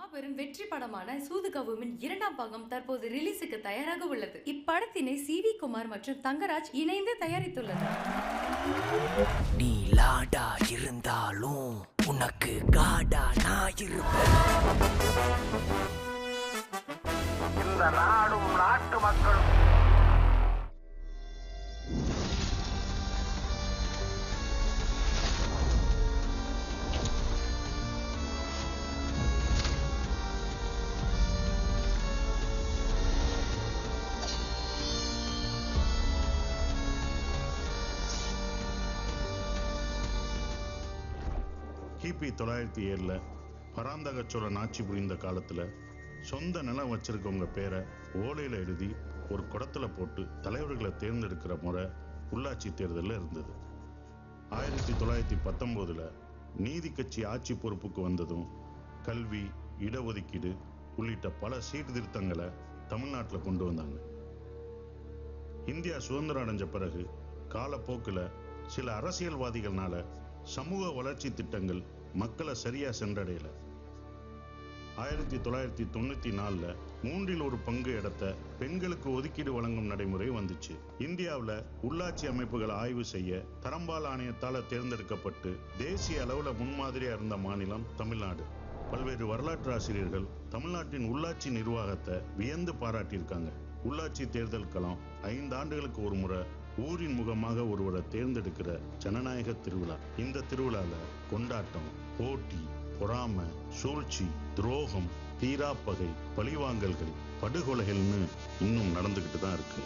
மாபெரும் வெற்றி படமான சூதுகவுமின் 2ஆம் பாகம் தற்போது ரிலீஸுக்கு தயாராக உள்ளது. இப்படத்தினை சி.வி. குமார் மற்றும் தங்கராஜ் இணைந்து தயாரித்துள்ளனர். நீ லாடா இருந்தாலும் உனக்கு காடா நான் இருப்பேன். இந்த நாடும் நாட்டு மக்களும் கிபி 907 பராந்தக சோழன் ஆட்சி புரிந்த காலத்துல சொந்த நிலம் வச்சிருக்கவங்க பேரை ஓலையில எழுதி ஒரு குடத்துல போட்டு தலைவர்களை தேர்ந்தெடுக்கிற முறை உள்ளாட்சி தேர்தலில் இருந்தது. 1919 நீதி கட்சி ஆட்சி பொறுப்புக்கு வந்ததும் கல்வி, இடஒதுக்கீடு உள்ளிட்ட பல சீர்திருத்தங்களை தமிழ்நாட்டில் கொண்டு வந்தாங்க. இந்தியா சுதந்திரம் அடைஞ்ச பிறகு காலப்போக்கில் சில அரசியல்வாதிகள்னால சமூக வளர்ச்சி திட்டங்கள் மக்களை சரியா சென்றடையல. 1994 மூன்றில் ஒரு பங்கு இடத்தை பெண்களுக்கு ஒதுக்கீடு வழங்கும் நடைமுறை வந்துச்சு. இந்தியாவில் உள்ளாட்சி அமைப்புகளை ஆய்வு செய்ய தரம்பால் ஆணையத்தால் தேர்ந்தெடுக்கப்பட்டு தேசிய அளவில் முன்மாதிரியா இருந்த மாநிலம் தமிழ்நாடு. பல்வேறு வரலாற்று ஆசிரியர்கள் தமிழ்நாட்டின் உள்ளாட்சி நிர்வாகத்தை வியந்து பாராட்டியிருக்காங்க. உள்ளாட்சி தேர்தல் களம் 5 ஆண்டுகளுக்கு ஒரு முறை ஊரின் முகமாக ஒருவரை தேர்ந்தெடுக்கிற ஜனநாயக திருவிழா. இந்த திருவிழால கொண்டாட்டம், போட்டி, பொறாமை, சூழ்ச்சி, துரோகம், தீராப்பகை, பழிவாங்கல்கள், படுகொலைகள்னு இன்னும் நடந்துகிட்டு தான் இருக்கு.